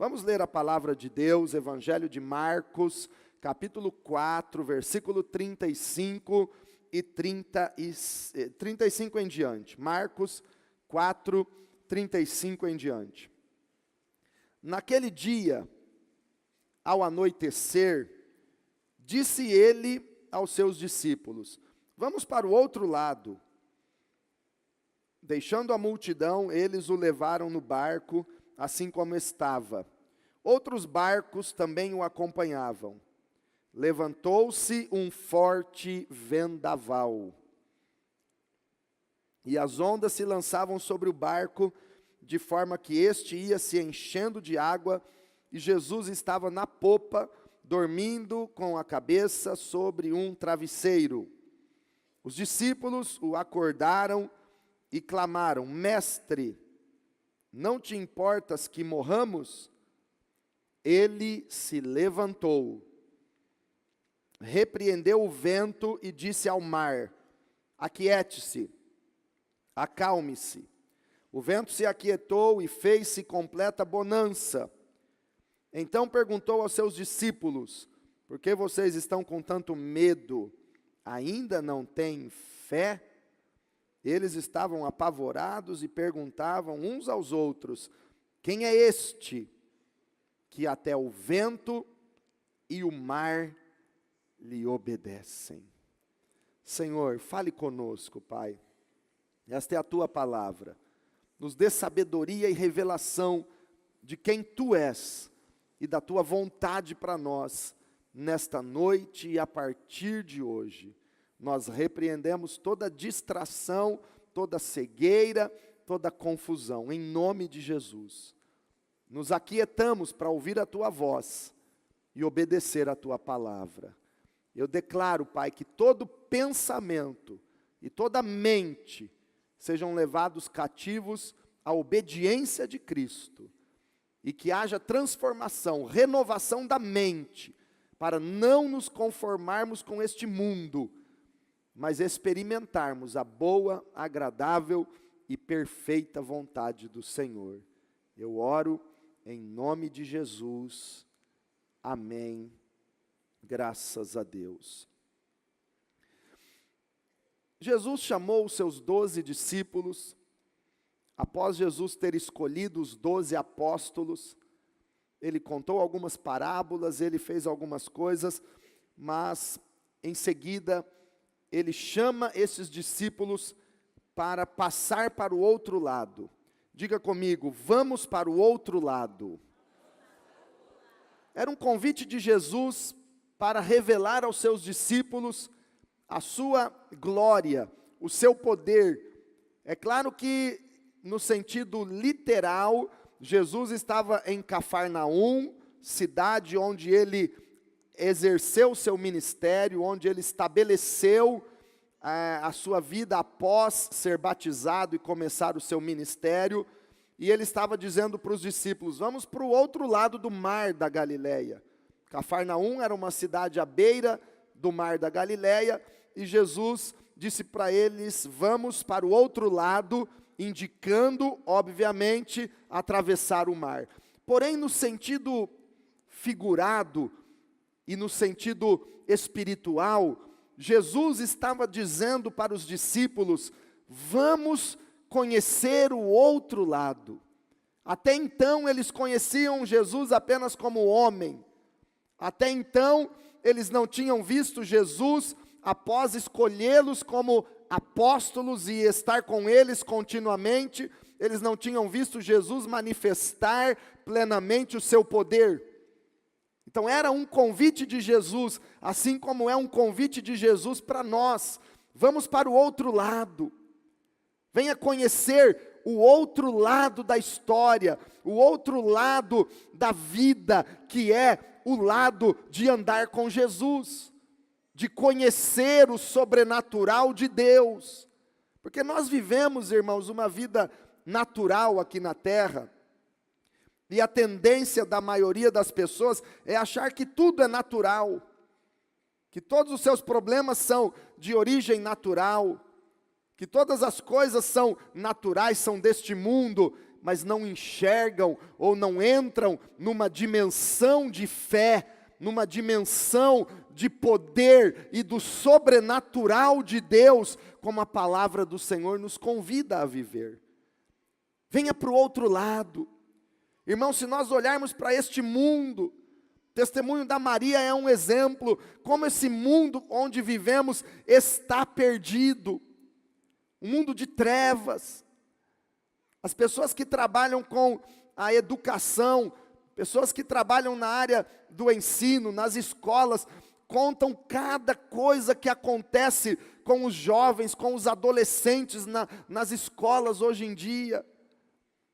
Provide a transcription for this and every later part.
Vamos ler a palavra de Deus, Evangelho de Marcos, capítulo 4, versículo 35 e 35 em diante. Marcos 4, 35 em diante. Naquele dia, ao anoitecer, disse ele aos seus discípulos: vamos para o outro lado. Deixando a multidão, eles o levaram no barco, assim como estava. Outros barcos também o acompanhavam. Levantou-se um forte vendaval, e as ondas se lançavam sobre o barco, de forma que este ia se enchendo de água, e Jesus estava na popa, dormindo com a cabeça sobre um travesseiro. Os discípulos o acordaram e clamaram: Mestre, não te importas que morramos? Ele se levantou, repreendeu o vento e disse ao mar: aquiete-se, acalme-se. O vento se aquietou e fez-se completa bonança. Então perguntou aos seus discípulos: por que vocês estão com tanto medo? Ainda não têm fé? Eles estavam apavorados e perguntavam uns aos outros: quem é este que até o vento e o mar lhe obedecem? Senhor, fale conosco, Pai. Esta é a tua palavra. Nos dê sabedoria e revelação de quem tu és e da tua vontade para nós nesta noite e a partir de hoje. Nós repreendemos toda distração, toda cegueira, toda confusão, em nome de Jesus. Nos aquietamos para ouvir a tua voz e obedecer a tua palavra. Eu declaro, Pai, que todo pensamento e toda mente sejam levados cativos à obediência de Cristo, e que haja transformação, renovação da mente, para não nos conformarmos com este mundo, mas experimentarmos a boa, agradável e perfeita vontade do Senhor. Eu oro em nome de Jesus. Amém. Graças a Deus. Jesus chamou os seus 12 discípulos, após Jesus ter escolhido os 12 apóstolos. Ele contou algumas parábolas, ele fez algumas coisas, mas em seguida ele chama esses discípulos para passar para o outro lado. Diga comigo: vamos para o outro lado. Era um convite de Jesus para revelar aos seus discípulos a sua glória, o seu poder. É claro que, no sentido literal, Jesus estava em Cafarnaum, cidade onde ele exerceu o seu ministério, onde ele estabeleceu a sua vida após ser batizado e começar o seu ministério. E ele estava dizendo para os discípulos: vamos para o outro lado do mar da Galileia. Cafarnaum era uma cidade à beira do mar da Galileia, e Jesus disse para eles: vamos para o outro lado, indicando, obviamente, atravessar o mar. Porém, no sentido figurado e no sentido espiritual, Jesus estava dizendo para os discípulos: vamos conhecer o outro lado. Até então eles conheciam Jesus apenas como homem. Até então eles não tinham visto Jesus após escolhê-los como apóstolos e estar com eles continuamente. Eles não tinham visto Jesus manifestar plenamente o seu poder. Então era um convite de Jesus, assim como é um convite de Jesus para nós. Vamos para o outro lado. Venha conhecer o outro lado da história, o outro lado da vida, que é o lado de andar com Jesus, de conhecer o sobrenatural de Deus. Porque nós vivemos, irmãos, uma vida natural aqui na terra, e a tendência da maioria das pessoas é achar que tudo é natural, que todos os seus problemas são de origem natural, que todas as coisas são naturais, são deste mundo, mas não enxergam ou não entram numa dimensão de fé, numa dimensão de poder e do sobrenatural de Deus, como a palavra do Senhor nos convida a viver. Venha para o outro lado. Irmão, se nós olharmos para este mundo, o testemunho da Maria é um exemplo, como esse mundo onde vivemos está perdido. Um mundo de trevas. As pessoas que trabalham com a educação, pessoas que trabalham na área do ensino, nas escolas, contam cada coisa que acontece com os jovens, com os adolescentes nas escolas hoje em dia.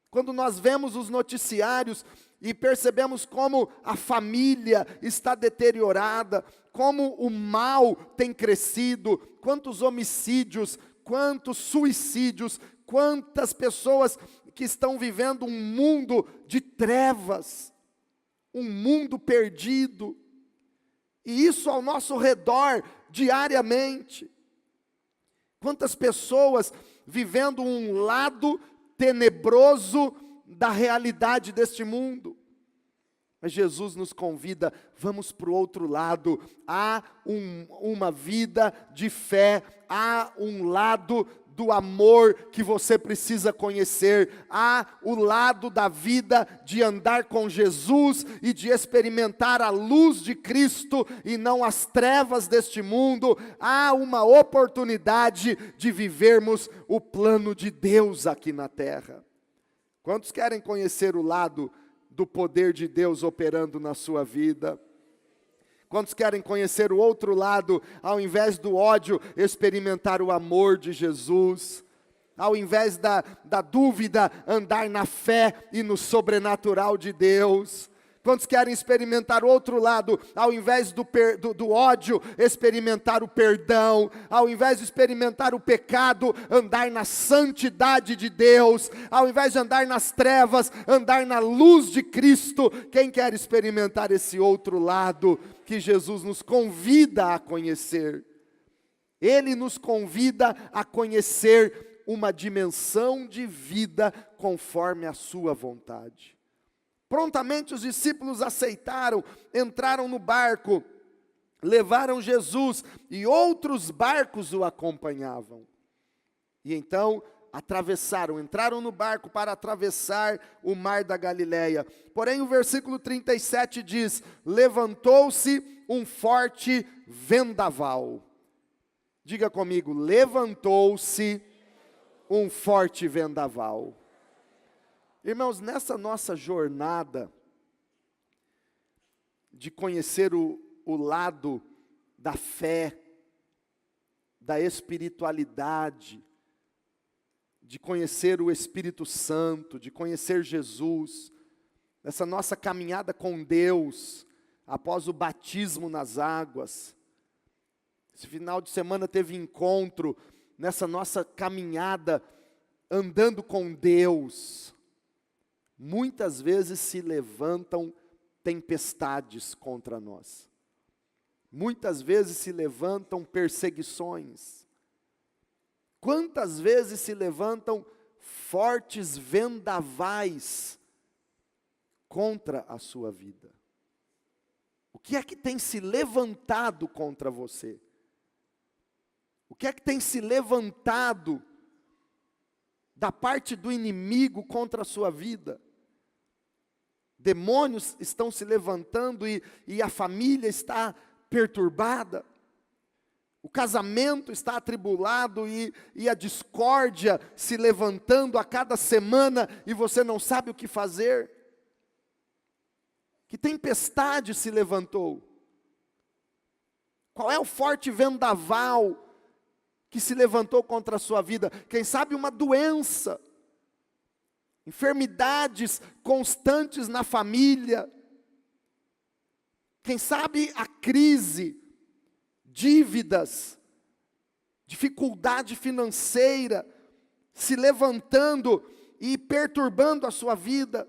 Quando nós vemos os noticiários e percebemos como a família está deteriorada, como o mal tem crescido, quantos homicídios, quantos suicídios, quantas pessoas que estão vivendo um mundo de trevas, um mundo perdido, e isso ao nosso redor diariamente. Quantas pessoas vivendo um lado tenebroso da realidade deste mundo. Mas Jesus nos convida, vamos para o outro lado. Há uma vida de fé, há um lado do amor que você precisa conhecer, há o lado da vida de andar com Jesus e de experimentar a luz de Cristo e não as trevas deste mundo. Há uma oportunidade de vivermos o plano de Deus aqui na terra. Quantos querem conhecer o lado do poder de Deus operando na sua vida? Quantos querem conhecer o outro lado, ao invés do ódio, experimentar o amor de Jesus? Ao invés da dúvida, andar na fé e no sobrenatural de Deus? Quantos querem experimentar o outro lado, ao invés do ódio, experimentar o perdão? Ao invés de experimentar o pecado, andar na santidade de Deus? Ao invés de andar nas trevas, andar na luz de Cristo? Quem quer experimentar esse outro lado que Jesus nos convida a conhecer? Ele nos convida a conhecer uma dimensão de vida conforme a sua vontade. Prontamente os discípulos aceitaram, entraram no barco, levaram Jesus e outros barcos o acompanhavam. E então entraram no barco para atravessar o mar da Galileia. Porém o versículo 37 diz: levantou-se um forte vendaval. Diga comigo, levantou-se um forte vendaval. Irmãos, nessa nossa jornada de conhecer o lado da fé, da espiritualidade, de conhecer o Espírito Santo, de conhecer Jesus, nessa nossa caminhada com Deus, após o batismo nas águas, esse final de semana teve encontro, nessa nossa caminhada, andando com Deus, muitas vezes se levantam tempestades contra nós. Muitas vezes se levantam perseguições. Quantas vezes se levantam fortes vendavais contra a sua vida? O que é que tem se levantado contra você? O que é que tem se levantado da parte do inimigo contra a sua vida? Demônios estão se levantando e a família está perturbada. O casamento está atribulado e a discórdia se levantando a cada semana e você não sabe o que fazer. Que tempestade se levantou? Qual é o forte vendaval que se levantou contra a sua vida? Quem sabe uma doença, enfermidades constantes na família, quem sabe a crise, dívidas, dificuldade financeira, se levantando e perturbando a sua vida.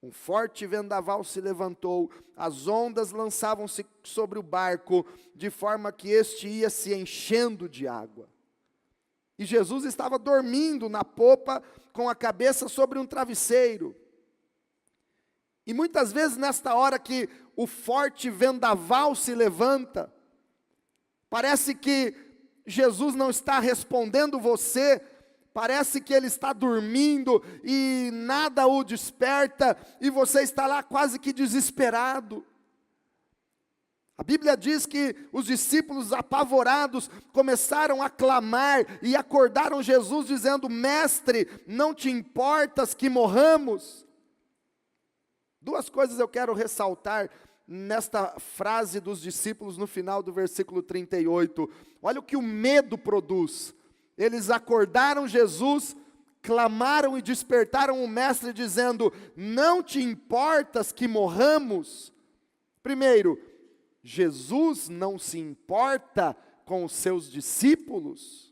Um forte vendaval se levantou, as ondas lançavam-se sobre o barco, de forma que este ia se enchendo de água. E Jesus estava dormindo na popa com a cabeça sobre um travesseiro. E muitas vezes nesta hora que o forte vendaval se levanta, parece que Jesus não está respondendo você, parece que ele está dormindo e nada o desperta, e você está lá quase que desesperado. A Bíblia diz que os discípulos apavorados começaram a clamar e acordaram Jesus dizendo: Mestre, não te importas que morramos? Duas coisas eu quero ressaltar nesta frase dos discípulos no final do versículo 38. Olha o que o medo produz. Eles acordaram Jesus, clamaram e despertaram o mestre dizendo: não te importas que morramos? Primeiro, Jesus não se importa com os seus discípulos.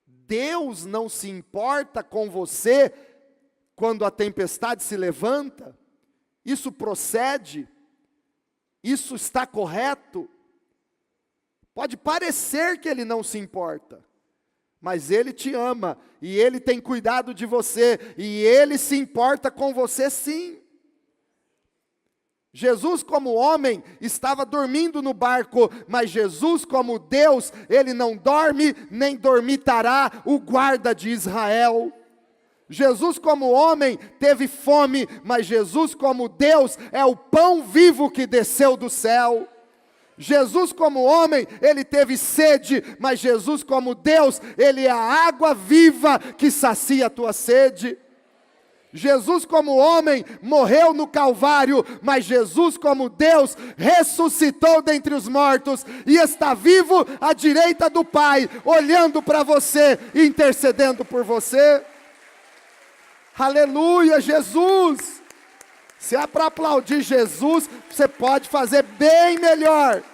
Deus não se importa com você quando a tempestade se levanta. Isso procede? Isso está correto? Pode parecer que ele não se importa, mas ele te ama, e ele tem cuidado de você, e ele se importa com você sim. Jesus como homem estava dormindo no barco, mas Jesus como Deus, ele não dorme nem dormitará, o guarda de Israel. Jesus como homem teve fome, mas Jesus como Deus é o pão vivo que desceu do céu. Jesus como homem, ele teve sede, mas Jesus como Deus, ele é a água viva que sacia a tua sede. Jesus como homem morreu no Calvário, mas Jesus como Deus ressuscitou dentre os mortos e está vivo à direita do Pai, olhando para você e intercedendo por você. Aleluia, Jesus! Se é para aplaudir Jesus, você pode fazer bem melhor.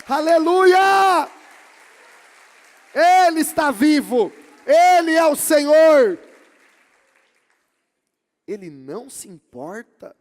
Aleluia! Ele está vivo, Ele é o Senhor. Ele não se importa.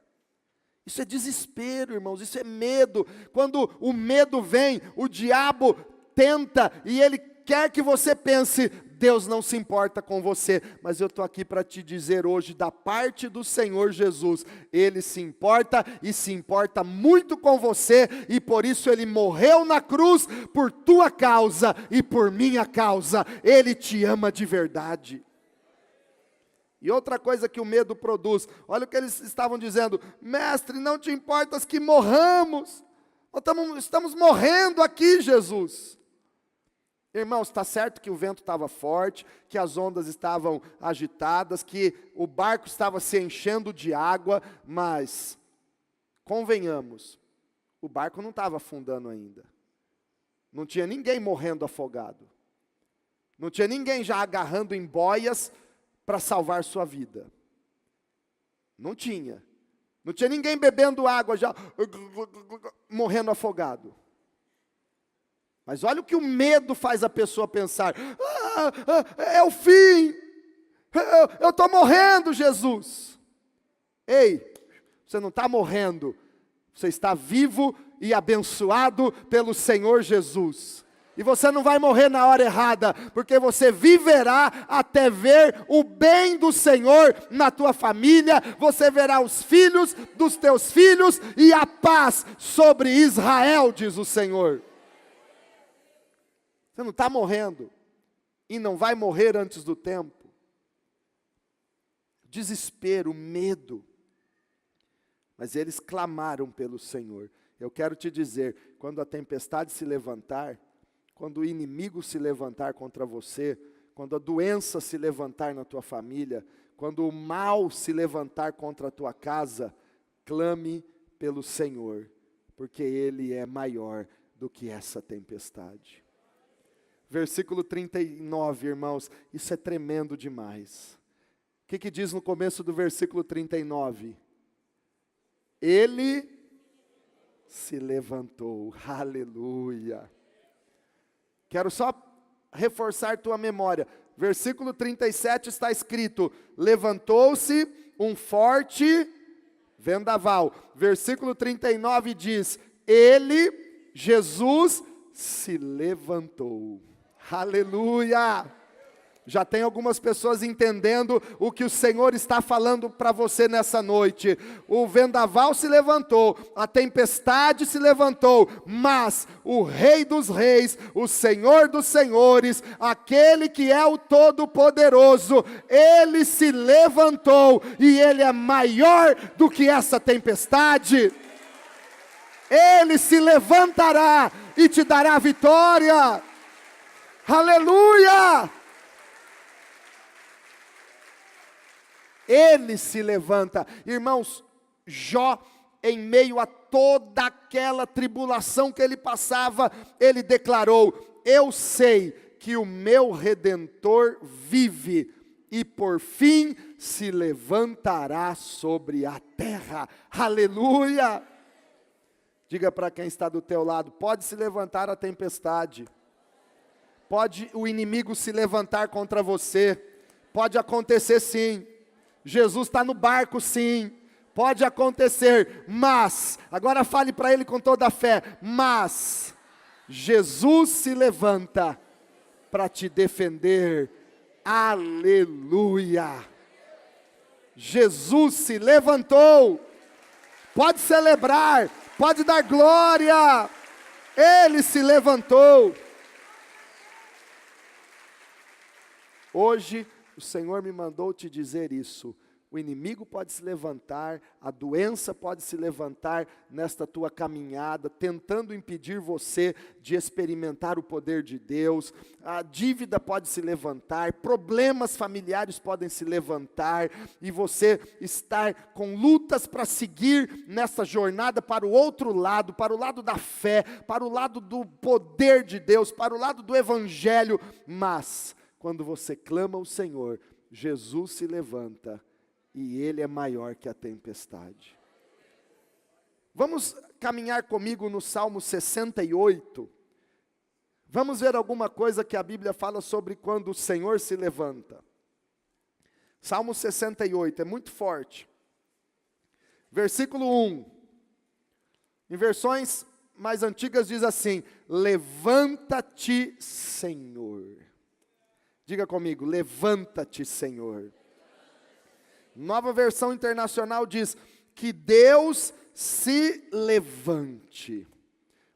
Isso é desespero, irmãos, isso é medo. Quando o medo vem, o diabo tenta e ele quer que você pense: Deus não se importa com você, mas eu estou aqui para te dizer hoje, da parte do Senhor Jesus, Ele se importa e se importa muito com você, e por isso Ele morreu na cruz, por tua causa e por minha causa. Ele te ama de verdade. E outra coisa que o medo produz, olha o que eles estavam dizendo: mestre, não te importas que morramos? Nós estamos morrendo aqui, Jesus. Irmãos, está certo que o vento estava forte, que as ondas estavam agitadas, que o barco estava se enchendo de água, mas, convenhamos, o barco não estava afundando ainda. Não tinha ninguém morrendo afogado. Não tinha ninguém já agarrando em boias para salvar sua vida. Não tinha. Não tinha ninguém bebendo água já, morrendo afogado. Mas olha o que o medo faz a pessoa pensar: é o fim, eu estou morrendo, Jesus. Ei, você não está morrendo, você está vivo e abençoado pelo Senhor Jesus. E você não vai morrer na hora errada, porque você viverá até ver o bem do Senhor na tua família, você verá os filhos dos teus filhos e a paz sobre Israel, diz o Senhor. Você não está morrendo e não vai morrer antes do tempo. Desespero, medo. Mas eles clamaram pelo Senhor. Eu quero te dizer, quando a tempestade se levantar, quando o inimigo se levantar contra você, quando a doença se levantar na tua família, quando o mal se levantar contra a tua casa, clame pelo Senhor, porque Ele é maior do que essa tempestade. Versículo 39, irmãos, isso é tremendo demais. O que diz no começo do versículo 39? Ele se levantou, aleluia. Quero só reforçar tua memória. Versículo 37 está escrito: levantou-se um forte vendaval. Versículo 39 diz: ele, Jesus, se levantou. Aleluia! Já tem algumas pessoas entendendo o que o Senhor está falando para você nessa noite. O vendaval se levantou, a tempestade se levantou, mas o Rei dos Reis, o Senhor dos Senhores, aquele que é o Todo-Poderoso, Ele se levantou e Ele é maior do que essa tempestade. Ele se levantará e te dará vitória. Aleluia! Ele se levanta. Irmãos, Jó, em meio a toda aquela tribulação que ele passava, ele declarou: eu sei que o meu Redentor vive, e por fim se levantará sobre a terra. Aleluia! Diga para quem está do teu lado: pode se levantar a tempestade, pode o inimigo se levantar contra você, pode acontecer sim. Jesus está no barco sim, pode acontecer, mas, agora fale para ele com toda a fé, mas, Jesus se levanta para te defender, aleluia, Jesus se levantou, pode celebrar, pode dar glória, Ele se levantou. Hoje, o Senhor me mandou te dizer isso. O inimigo pode se levantar, a doença pode se levantar nesta tua caminhada, tentando impedir você de experimentar o poder de Deus. A dívida pode se levantar, problemas familiares podem se levantar, e você estar com lutas para seguir nessa jornada para o outro lado, para o lado da fé, para o lado do poder de Deus, para o lado do Evangelho. Mas, quando você clama ao Senhor, Jesus se levanta e Ele é maior que a tempestade. Vamos caminhar comigo no Salmo 68. Vamos ver alguma coisa que a Bíblia fala sobre quando o Senhor se levanta. Salmo 68, é muito forte. Versículo 1. Em versões mais antigas diz assim: levanta-te, Senhor. Diga comigo: levanta-te, Senhor. Nova Versão Internacional diz: que Deus se levante.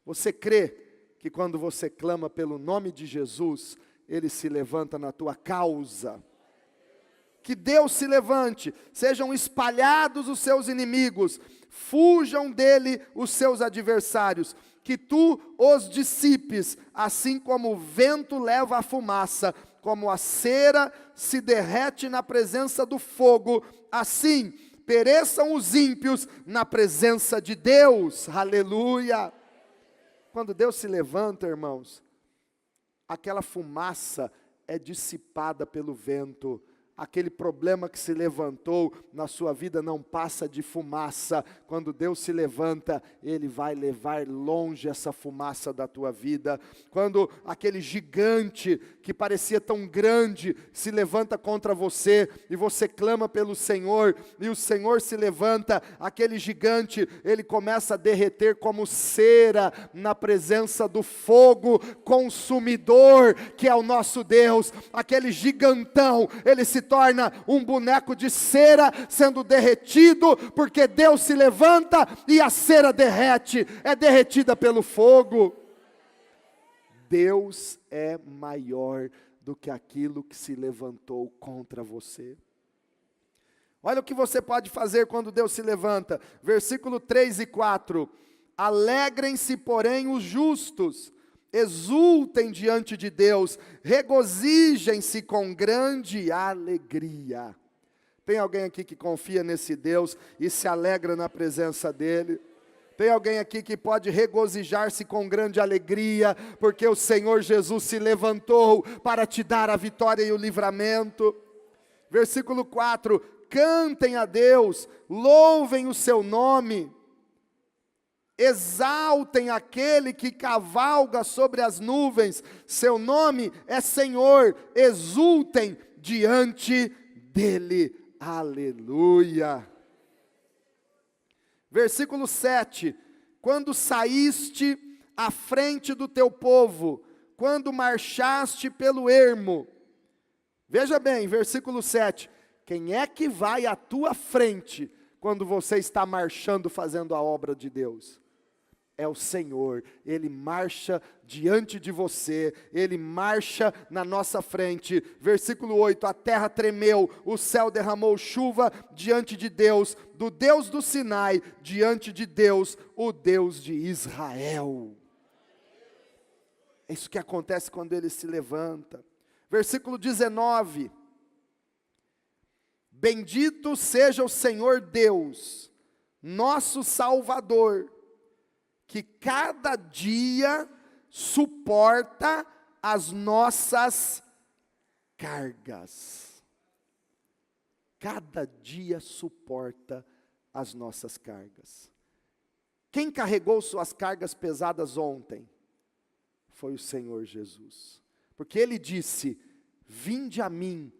Você crê que quando você clama pelo nome de Jesus, Ele se levanta na tua causa? Que Deus se levante, sejam espalhados os seus inimigos, fujam dele os seus adversários, que tu os dissipes, assim como o vento leva a fumaça, como a cera se derrete na presença do fogo, assim pereçam os ímpios na presença de Deus. Aleluia! Quando Deus se levanta, irmãos, aquela fumaça é dissipada pelo vento. Aquele problema que se levantou na sua vida não passa de fumaça. Quando Deus se levanta, Ele vai levar longe essa fumaça da tua vida. Quando aquele gigante que parecia tão grande se levanta contra você, e você clama pelo Senhor, e o Senhor se levanta, aquele gigante, ele começa a derreter como cera na presença do fogo consumidor, que é o nosso Deus. Aquele gigantão, ele se torna um boneco de cera sendo derretido, porque Deus se levanta e a cera derrete, é derretida pelo fogo. Deus é maior do que aquilo que se levantou contra você. Olha o que você pode fazer quando Deus se levanta. Versículo 3 e 4. Alegrem-se, porém, os justos, exultem diante de Deus, regozijem-se com grande alegria. Tem alguém aqui que confia nesse Deus e se alegra na presença dEle? Tem alguém aqui que pode regozijar-se com grande alegria, porque o Senhor Jesus se levantou para te dar a vitória e o livramento? Versículo 4, cantem a Deus, louvem o seu nome, exaltem aquele que cavalga sobre as nuvens, seu nome é Senhor, exultem diante dEle, aleluia. Versículo 7, quando saíste à frente do teu povo, quando marchaste pelo ermo, Veja bem, versículo 7. Quem é que vai à tua frente quando você está marchando fazendo a obra de Deus? É o Senhor. Ele marcha diante de você, Ele marcha na nossa frente. Versículo 8, a terra tremeu, o céu derramou chuva diante de Deus, do Deus do Sinai, diante de Deus, o Deus de Israel. É isso que acontece quando Ele se levanta. Versículo 19, bendito seja o Senhor Deus, nosso Salvador, que cada dia suporta as nossas cargas. Cada dia suporta as nossas cargas. Quem carregou suas cargas pesadas ontem? Foi o Senhor Jesus. Porque Ele disse, vinde a mim,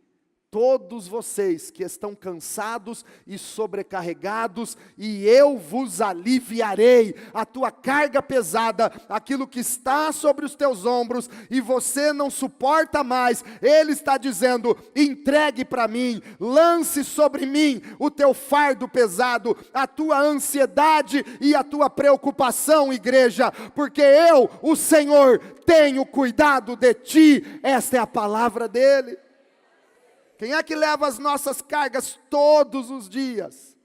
todos vocês que estão cansados e sobrecarregados, e eu vos aliviarei. A tua carga pesada, aquilo que está sobre os teus ombros, e você não suporta mais, Ele está dizendo, entregue para mim, lance sobre mim o teu fardo pesado, a tua ansiedade e a tua preocupação, igreja, porque eu, o Senhor, tenho cuidado de ti. Esta é a palavra dEle. Quem é que leva as nossas cargas todos os dias?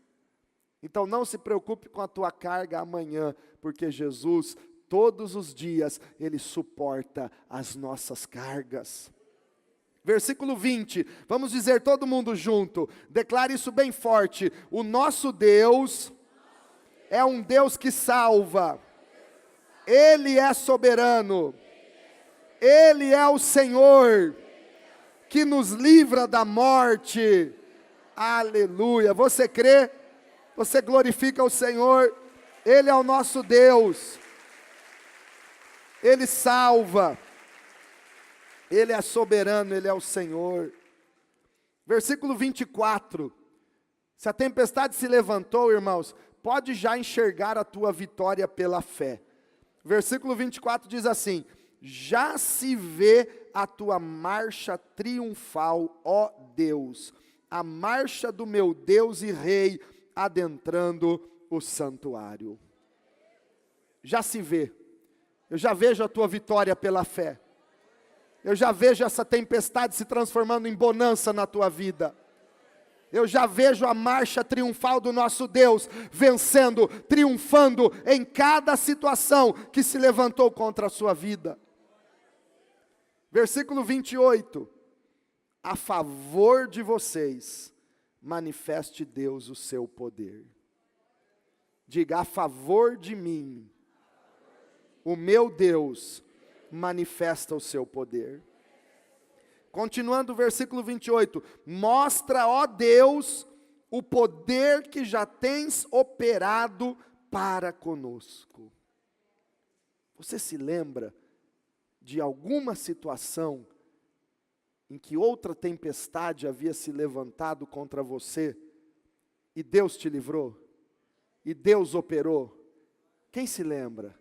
Então não se preocupe com a tua carga amanhã, porque Jesus, todos os dias, Ele suporta as nossas cargas. Versículo 20, vamos dizer todo mundo junto, declare isso bem forte, o nosso Deus é um Deus que salva, Ele é soberano, Ele é o Senhor, que nos livra da morte. Aleluia. Você crê? Você glorifica o Senhor? Ele é o nosso Deus. Ele salva. Ele é soberano, Ele é o Senhor. Versículo 24. Se a tempestade se levantou, irmãos, pode já enxergar a tua vitória pela fé. Versículo 24 diz assim, já se vê a tua marcha triunfal, ó Deus, a marcha do meu Deus e Rei, adentrando o santuário. Já se vê, eu já vejo a tua vitória pela fé, eu já vejo essa tempestade se transformando em bonança na tua vida, eu já vejo a marcha triunfal do nosso Deus, vencendo, triunfando em cada situação que se levantou contra a sua vida. Versículo 28, a favor de vocês, manifeste Deus o seu poder. Diga, a favor de mim, o meu Deus manifesta o seu poder. Continuando o versículo 28, mostra, ó Deus, o poder que já tens operado para conosco. Você se lembra de alguma situação em que outra tempestade havia se levantado contra você, e Deus te livrou, e Deus operou? Quem se lembra?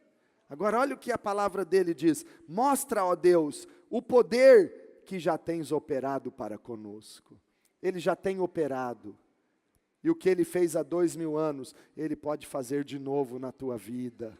Agora olha o que a palavra dele diz, mostra, ó Deus, o poder que já tens operado para conosco. Ele já tem operado, e o que Ele fez há 2000 anos, Ele pode fazer de novo na tua vida.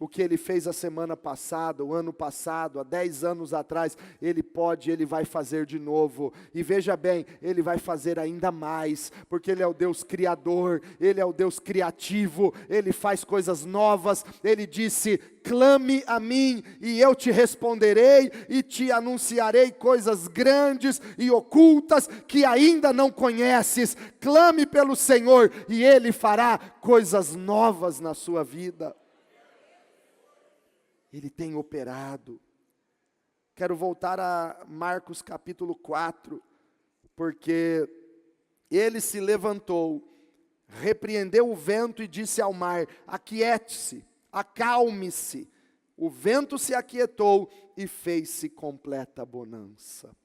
O que Ele fez a semana passada, o ano passado, há 10 anos atrás, Ele pode, Ele vai fazer de novo. E veja bem, Ele vai fazer ainda mais, porque Ele é o Deus criador, Ele é o Deus criativo, Ele faz coisas novas. Ele disse, clame a mim e eu te responderei e te anunciarei coisas grandes e ocultas que ainda não conheces. Clame pelo Senhor e Ele fará coisas novas na sua vida. Ele tem operado. Quero voltar a Marcos capítulo 4, porque ele se levantou, repreendeu o vento e disse ao mar, aquiete-se, acalme-se. O vento se aquietou e fez-se completa bonança.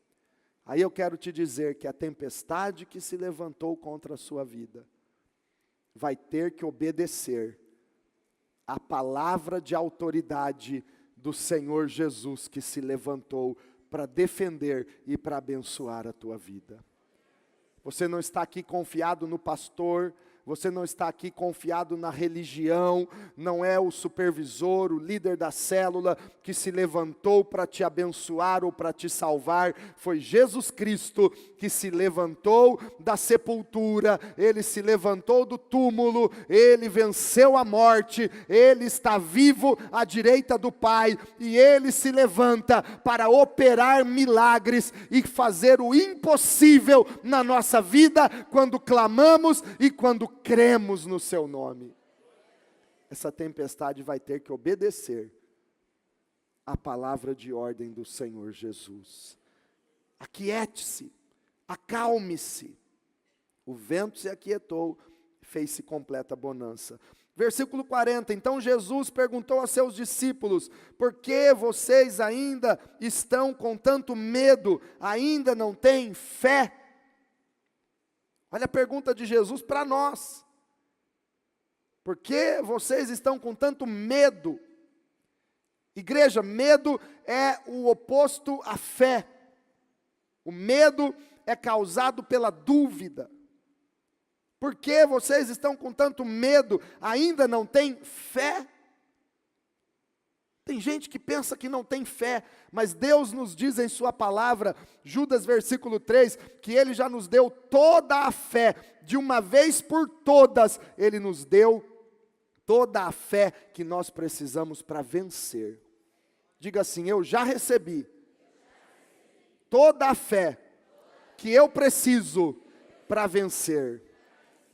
Aí eu quero te dizer que a tempestade que se levantou contra a sua vida, vai ter que obedecer a palavra de autoridade do Senhor Jesus que se levantou para defender e para abençoar a tua vida. Você não está aqui confiado no pastor, você não está aqui confiado na religião, não é o supervisor, o líder da célula que se levantou para te abençoar ou para te salvar. Foi Jesus Cristo que se levantou da sepultura, Ele se levantou do túmulo, Ele venceu a morte, Ele está vivo à direita do Pai e Ele se levanta para operar milagres e fazer o impossível na nossa vida quando clamamos e quando cremos no seu nome. Essa tempestade vai ter que obedecer à palavra de ordem do Senhor Jesus. Aquiete-se, acalme-se. O vento se aquietou, fez-se completa bonança. Versículo 40, então Jesus perguntou aos seus discípulos: por que vocês ainda estão com tanto medo? Ainda não têm fé? Olha a pergunta de Jesus para nós. Por que vocês estão com tanto medo? Igreja, medo é o oposto à fé. O medo é causado pela dúvida. Por que vocês estão com tanto medo? Ainda não têm fé? Tem gente que pensa que não tem fé, mas Deus nos diz em sua palavra, Judas versículo 3, que Ele já nos deu toda a fé, de uma vez por todas, Ele nos deu toda a fé que nós precisamos para vencer. Diga assim: eu já recebi toda a fé que eu preciso para vencer.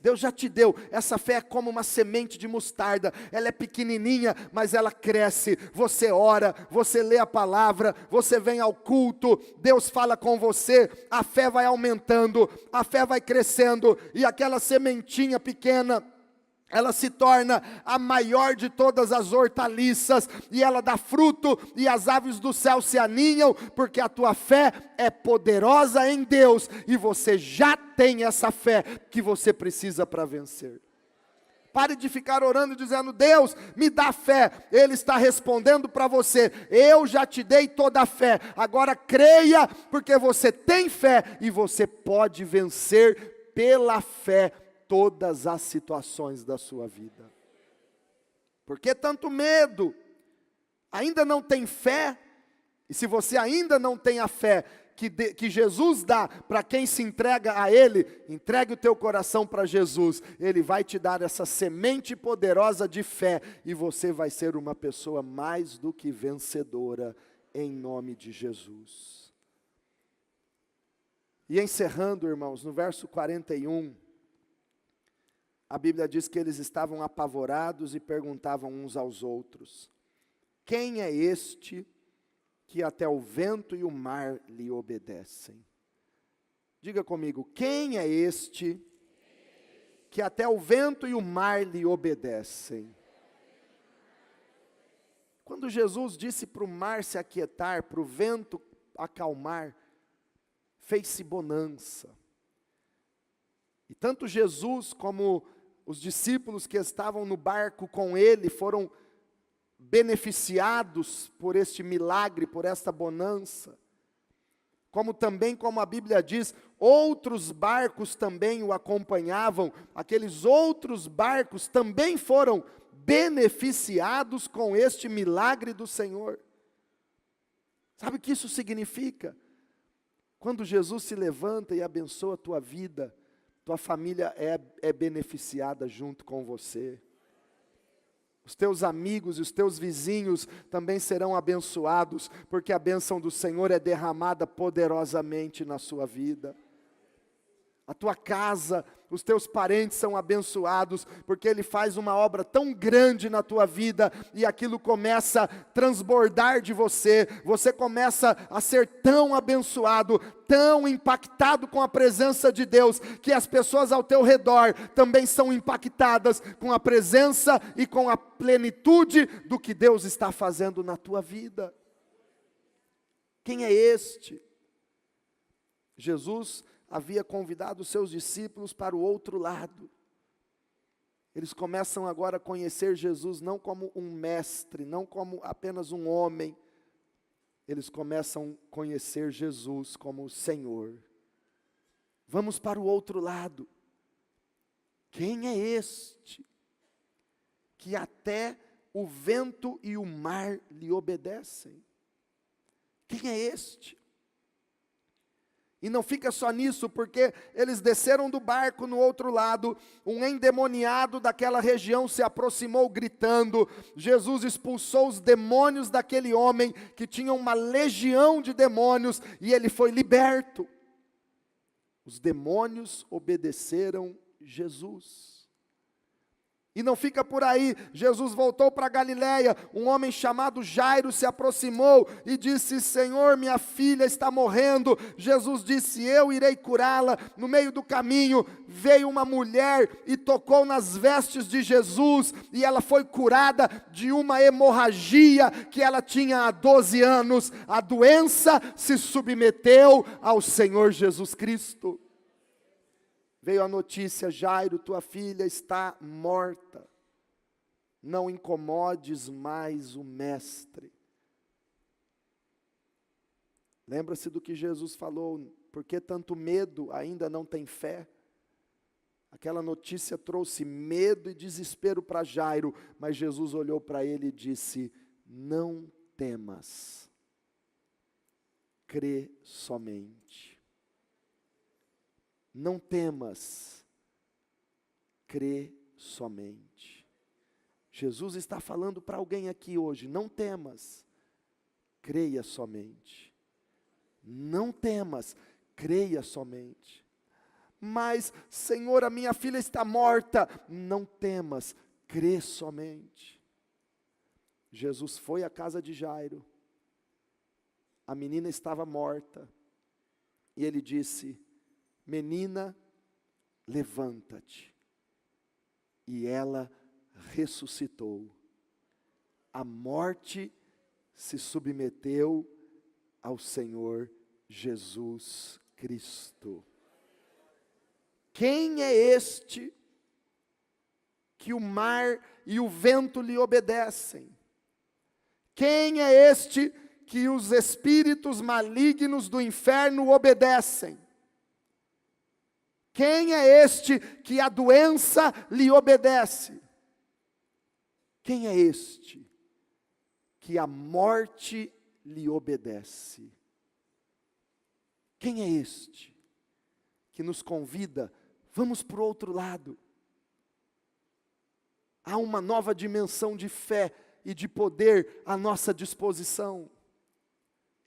Deus já te deu, essa fé é como uma semente de mostarda, ela é pequenininha, mas ela cresce, você ora, você lê a palavra, você vem ao culto, Deus fala com você, a fé vai aumentando, a fé vai crescendo, e aquela sementinha pequena, ela se torna a maior de todas as hortaliças, e ela dá fruto, e as aves do céu se aninham, porque a tua fé é poderosa em Deus, e você já tem essa fé que você precisa para vencer. Pare de ficar orando e dizendo: Deus, me dá fé. Ele está respondendo para você: eu já te dei toda a fé, agora creia, porque você tem fé, e você pode vencer pela fé todas as situações da sua vida. Por que tanto medo? Ainda não tem fé? E se você ainda não tem a fé que Jesus dá para quem se entrega a Ele, entregue o teu coração para Jesus. Ele vai te dar essa semente poderosa de fé, e você vai ser uma pessoa mais do que vencedora, em nome de Jesus. E encerrando, irmãos, no verso 41, a Bíblia diz que eles estavam apavorados e perguntavam uns aos outros: quem é este que até o vento e o mar lhe obedecem? Diga comigo: quem é este que até o vento e o mar lhe obedecem? Quando Jesus disse para o mar se aquietar, para o vento acalmar, fez-se bonança. E tanto Jesus como os discípulos que estavam no barco com ele foram beneficiados por este milagre, por esta bonança. Como também, como a Bíblia diz, outros barcos também o acompanhavam, aqueles outros barcos também foram beneficiados com este milagre do Senhor. Sabe o que isso significa? Quando Jesus se levanta e abençoa a tua vida, tua família é beneficiada junto com você. Os teus amigos e os teus vizinhos também serão abençoados, porque a bênção do Senhor é derramada poderosamente na sua vida. A tua casa, os teus parentes são abençoados, porque Ele faz uma obra tão grande na tua vida, e aquilo começa a transbordar de você, você começa a ser tão abençoado, tão impactado com a presença de Deus, que as pessoas ao teu redor também são impactadas com a presença e com a plenitude do que Deus está fazendo na tua vida. Quem é este? Jesus havia convidado os seus discípulos para o outro lado. Eles começam agora a conhecer Jesus não como um mestre, não como apenas um homem, eles começam a conhecer Jesus como o Senhor. Vamos para o outro lado. Quem é este que até o vento e o mar lhe obedecem? Quem é este? E não fica só nisso, porque eles desceram do barco no outro lado, um endemoniado daquela região se aproximou gritando. Jesus expulsou os demônios daquele homem, que tinha uma legião de demônios, e ele foi liberto. Os demônios obedeceram Jesus. E não fica por aí, Jesus voltou para Galiléia, um homem chamado Jairo se aproximou e disse: Senhor, minha filha está morrendo. Jesus disse: eu irei curá-la. No meio do caminho, veio uma mulher e tocou nas vestes de Jesus, e ela foi curada de uma hemorragia que ela tinha há 12 anos. A doença se submeteu ao Senhor Jesus Cristo. Veio a notícia: Jairo, tua filha está morta. Não incomodes mais o mestre. Lembra-se do que Jesus falou: por que tanto medo, ainda não tem fé? Aquela notícia trouxe medo e desespero para Jairo, mas Jesus olhou para ele e disse: não temas, crê somente. Não temas, crê somente. Jesus está falando para alguém aqui hoje: não temas, creia somente. Não temas, creia somente. Mas, Senhor, a minha filha está morta. Não temas, crê somente. Jesus foi à casa de Jairo. A menina estava morta. E ele disse: menina, levanta-te. E ela ressuscitou. A morte se submeteu ao Senhor Jesus Cristo. Quem é este que o mar e o vento lhe obedecem? Quem é este que os espíritos malignos do inferno obedecem? Quem é este que a doença lhe obedece? Quem é este que a morte lhe obedece? Quem é este que nos convida: vamos para o outro lado? Há uma nova dimensão de fé e de poder à nossa disposição.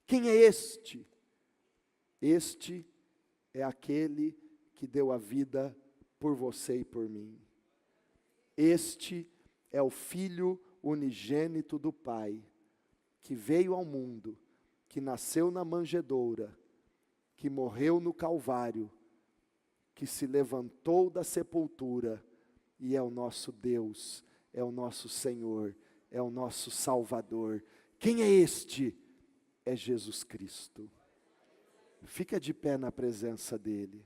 Quem é este? Este é aquele que deu a vida por você e por mim. Este é o Filho unigênito do Pai, que veio ao mundo, que nasceu na manjedoura, que morreu no Calvário, que se levantou da sepultura, e é o nosso Deus, é o nosso Senhor, é o nosso Salvador. Quem é este? É Jesus Cristo. Fica de pé na presença dEle.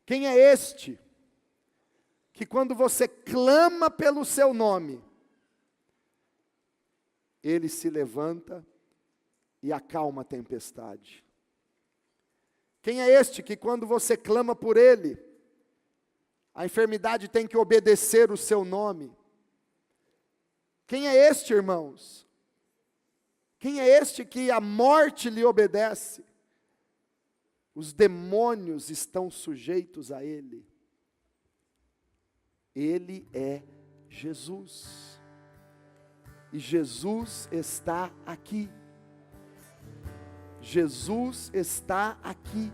Quem é este que quando você clama pelo seu nome, Ele se levanta e acalma a tempestade? Quem é este que quando você clama por Ele, a enfermidade tem que obedecer o seu nome? Quem é este, irmãos? Quem é este que a morte lhe obedece? Os demônios estão sujeitos a Ele. Ele é Jesus. E Jesus está aqui. Jesus está aqui.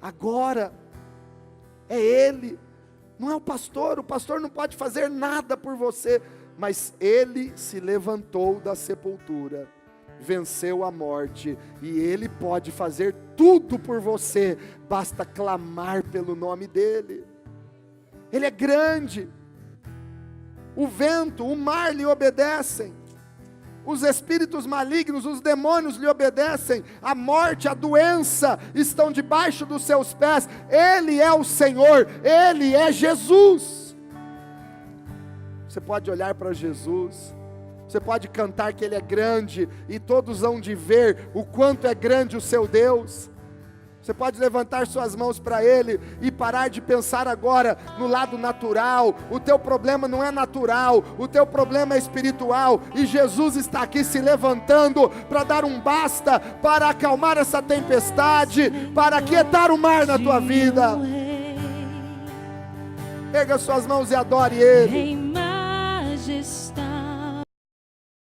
Agora. É Ele. Não é o pastor não pode fazer nada por você. Mas Ele se levantou da sepultura, venceu a morte, e Ele pode fazer tudo por você, basta clamar pelo nome dEle. Ele é grande. O vento, o mar lhe obedecem, os espíritos malignos, os demônios lhe obedecem, a morte, a doença estão debaixo dos seus pés. Ele é o Senhor, Ele é Jesus. Você pode olhar para Jesus Você pode cantar que Ele é grande e todos hão de ver o quanto é grande o seu Deus. Você pode levantar suas mãos para Ele e parar de pensar agora no lado natural. O teu problema não é natural, o teu problema é espiritual. E Jesus está aqui se levantando para dar um basta, para acalmar essa tempestade, para aquietar o mar na tua vida. Erga suas mãos e adore Ele. Em majestade.